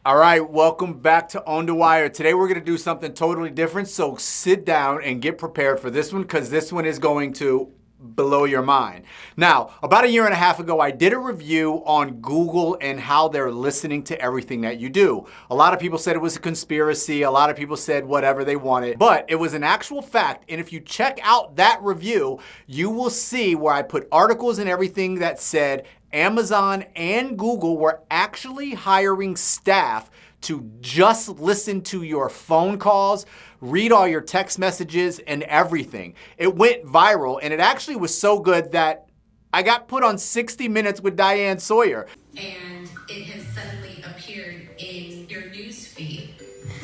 All right, welcome back to OndaWire. Today we're going to do something totally different, so sit down and get prepared for this one because this one is going to blow your mind. Now, about a year and a half ago, I did a review on Google and how they're listening to everything that you do. A lot of people said it was a conspiracy. A lot of people said whatever they wanted, but it was an actual fact. And if you check out that review, you will see where I put articles and everything that said Amazon and Google were actually hiring staff to just listen to your phone calls, read all your text messages and everything. It went viral and it actually was so good that I got put on 60 Minutes with Diane Sawyer. And it has suddenly appeared in your news feed.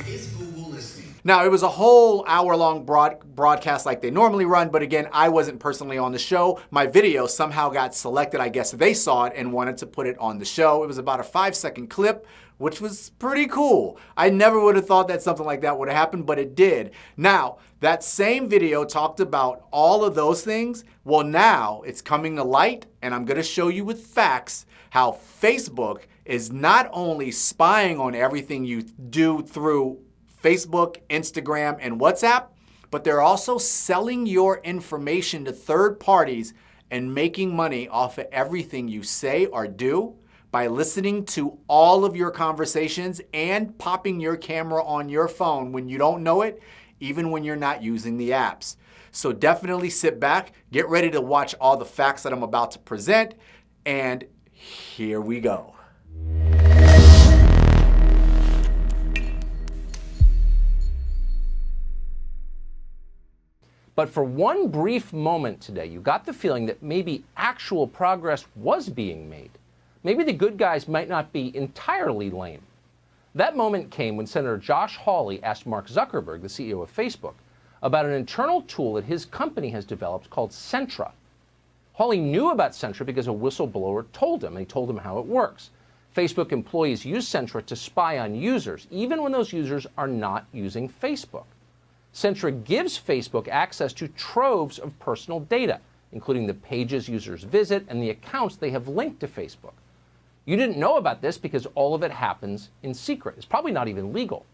Is Google listening? Now, it was a whole hour-long broadcast like they normally run, but again, I wasn't personally on the show. My video somehow got selected. I guess they saw it and wanted to put it on the show. It was about a 5-second clip, which was pretty cool. I never would have thought that something like that would have happened, but it did. Now, that same video talked about all of those things. Well, now it's coming to light, and I'm going to show you with facts how Facebook is not only spying on everything you do through Facebook, Instagram, and WhatsApp, but they're also selling your information to third parties and making money off of everything you say or do by listening to all of your conversations and popping your camera on your phone when you don't know it, even when you're not using the apps. So definitely sit back, get ready to watch all the facts that I'm about to present, and here we go. But for one brief moment today, you got the feeling that maybe actual progress was being made. Maybe the good guys might not be entirely lame. That moment came when Senator Josh Hawley asked Mark Zuckerberg, the CEO of Facebook, about an internal tool that his company has developed called Sentra. Hawley knew about Sentra because a whistleblower told him, and he told him how it works. Facebook employees use Sentra to spy on users, even when those users are not using Facebook. Sentra gives Facebook access to troves of personal data, including the pages users visit and the accounts they have linked to Facebook. You didn't know about this because all of it happens in secret. It's probably not even legal.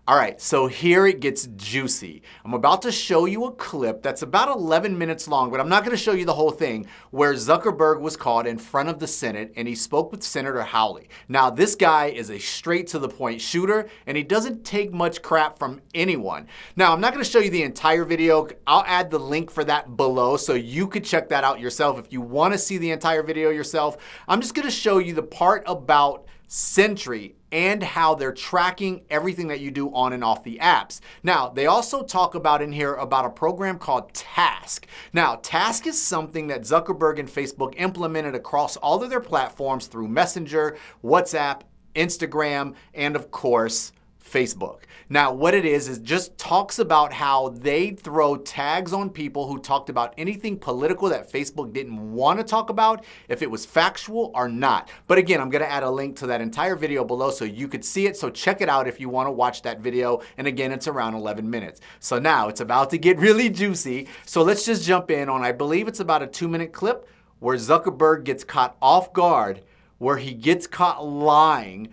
All right, so here it gets juicy. I'm about to show you a clip that's about 11 minutes long, but I'm not going to show you the whole thing, where Zuckerberg was called in front of the Senate and he spoke with Senator Hawley. Now, this guy is a straight-to-the-point shooter, and he doesn't take much crap from anyone. Now, I'm not going to show you the entire video. I'll add the link for that below so you could check that out yourself if you want to see the entire video yourself. I'm just going to show you the part about Sentry and how they're tracking everything that you do on and off the apps. Now, they also talk about in here about a program called Task. Now, Task is something that Zuckerberg and Facebook implemented across all of their platforms through Messenger, WhatsApp, Instagram, and of course, Facebook. Now, what it is just talks about how they throw tags on people who talked about anything political that Facebook didn't want to talk about, if it was factual or not. But again, I'm going to add a link to that entire video below so you could see it. So check it out if you want to watch that video. And again, it's around 11 minutes. So now it's about to get really juicy. So let's just jump in on, I believe it's about a 2-minute clip where Zuckerberg gets caught off guard, where he gets caught lying,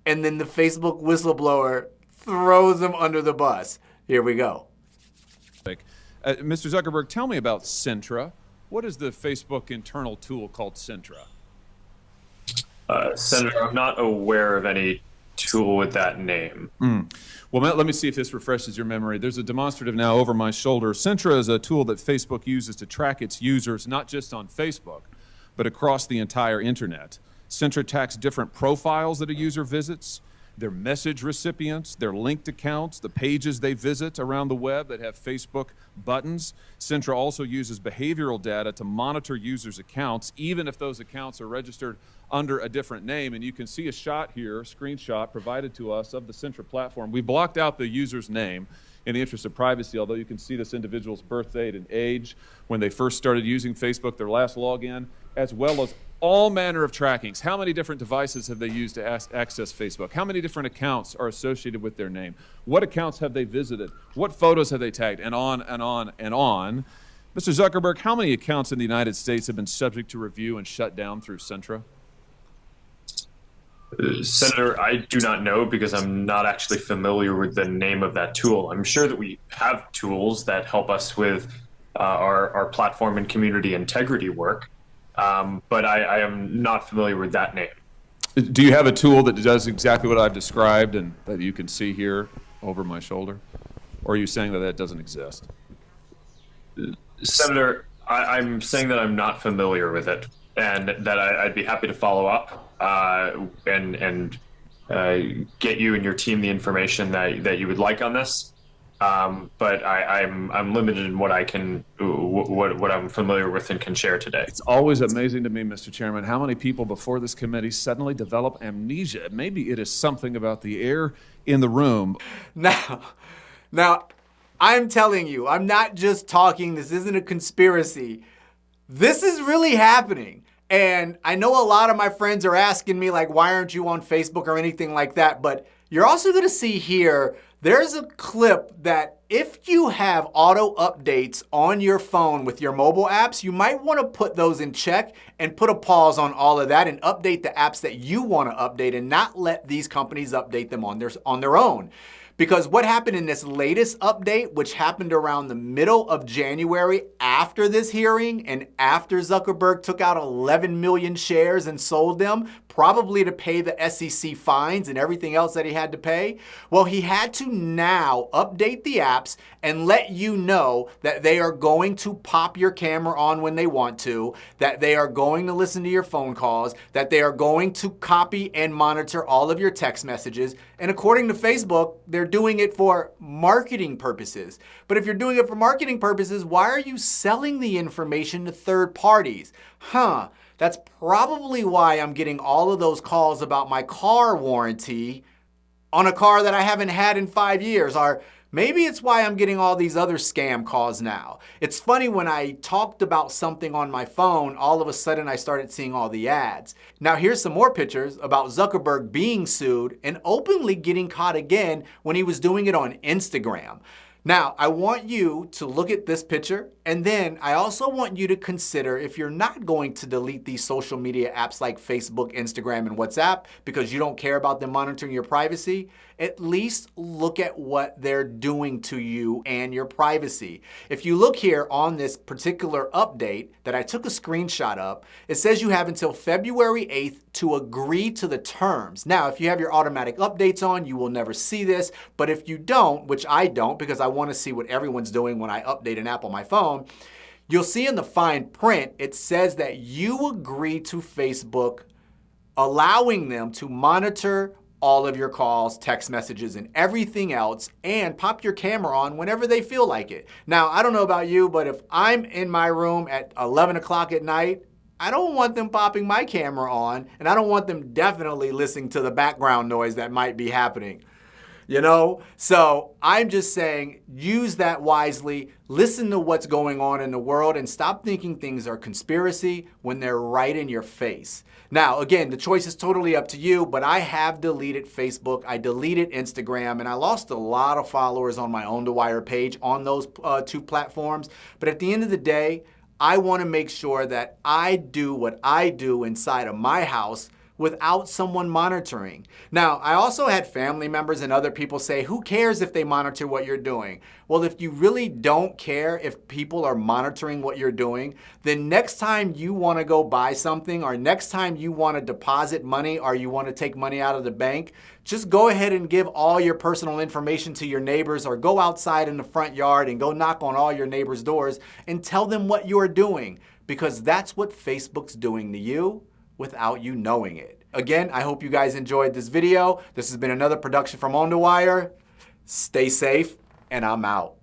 and then the Facebook whistleblower throws him under the bus. Here we go. Mr. Zuckerberg, tell me about Sentra. What is the Facebook internal tool called Sentra? Senator, I'm not aware of any tool with that name. Well, let me see if this refreshes your memory. There's a demonstrative now over my shoulder. Sentra is a tool that Facebook uses to track its users, not just on Facebook, but across the entire internet. Sentra tracks different profiles that a user visits, their message recipients, their linked accounts, the pages they visit around the web that have Facebook buttons. Sentra also uses behavioral data to monitor users' accounts, even if those accounts are registered under a different name. And you can see a shot here, a screenshot provided to us of the Sentra platform. We blocked out the user's name in the interest of privacy, although you can see this individual's birth date and age, when they first started using Facebook, their last login, as well as all manner of trackings. How many different devices have they used to access Facebook? How many different accounts are associated with their name? What accounts have they visited? What photos have they tagged? And on and on and on. Mr. Zuckerberg, how many accounts in the United States have been subject to review and shut down through Sentra? Senator, I do not know because I'm not actually familiar with the name of that tool. I'm sure that we have tools that help us with our platform and community integrity work, but I am not familiar with that name. Do you have a tool that does exactly what I've described and that you can see here over my shoulder? Or are you saying that that doesn't exist? Senator, I'm saying that I'm not familiar with it, and that I'd be happy to follow up and get you and your team the information that you would like on this. But I'm limited in what I can, what I'm familiar with and can share today. It's always amazing to me, Mr. Chairman, how many people before this committee suddenly develop amnesia. Maybe it is something about the air in the room. Now, I'm telling you, I'm not just talking. This isn't a conspiracy. This is really happening. And I know a lot of my friends are asking me, like, why aren't you on Facebook or anything like that? But you're also going to see here, there's a clip that if you have auto updates on your phone with your mobile apps, you might want to put those in check and put a pause on all of that and update the apps that you want to update and not let these companies update them on their own. Because what happened in this latest update, which happened around the middle of January after this hearing and after Zuckerberg took out 11 million shares and sold them, probably to pay the SEC fines and everything else that he had to pay, well, he had to now update the apps and let you know that they are going to pop your camera on when they want to, that they are going to listen to your phone calls, that they are going to copy and monitor all of your text messages. And according to Facebook, they're doing it for marketing purposes. But if you're doing it for marketing purposes, why are you selling the information to third parties? That's probably why I'm getting all of those calls about my car warranty on a car that I haven't had in 5 years. Or maybe it's why I'm getting all these other scam calls now. It's funny, when I talked about something on my phone, all of a sudden I started seeing all the ads. Now here's some more pictures about Zuckerberg being sued and openly getting caught again when he was doing it on Instagram. Now, I want you to look at this picture, and then I also want you to consider, if you're not going to delete these social media apps like Facebook, Instagram, and WhatsApp because you don't care about them monitoring your privacy, at least look at what they're doing to you and your privacy. If you look here on this particular update that I took a screenshot of, it says you have until February 8th to agree to the terms. Now, if you have your automatic updates on, you will never see this, but if you don't, which I don't because I want to see what everyone's doing when I update an app on my phone, you'll see in the fine print, it says that you agree to Facebook allowing them to monitor all of your calls, text messages, and everything else, and pop your camera on whenever they feel like it. Now, I don't know about you, but if I'm in my room at 11 o'clock at night, I don't want them popping my camera on, and I don't want them definitely listening to the background noise that might be happening. You know? So I'm just saying, use that wisely, listen to what's going on in the world, and stop thinking things are conspiracy when they're right in your face. Now, again, the choice is totally up to you, but I have deleted Facebook, I deleted Instagram, and I lost a lot of followers on my OndaWire page on those two platforms. But at the end of the day, I want to make sure that I do what I do inside of my house without someone monitoring. Now, I also had family members and other people say, who cares if they monitor what you're doing? Well, if you really don't care if people are monitoring what you're doing, then next time you want to go buy something, or next time you want to deposit money, or you want to take money out of the bank, just go ahead and give all your personal information to your neighbors, or go outside in the front yard and go knock on all your neighbors' doors and tell them what you're doing, because that's what Facebook's doing to you without you knowing it. Again, I hope you guys enjoyed this video. This has been another production from OndaWire. Stay safe, and I'm out.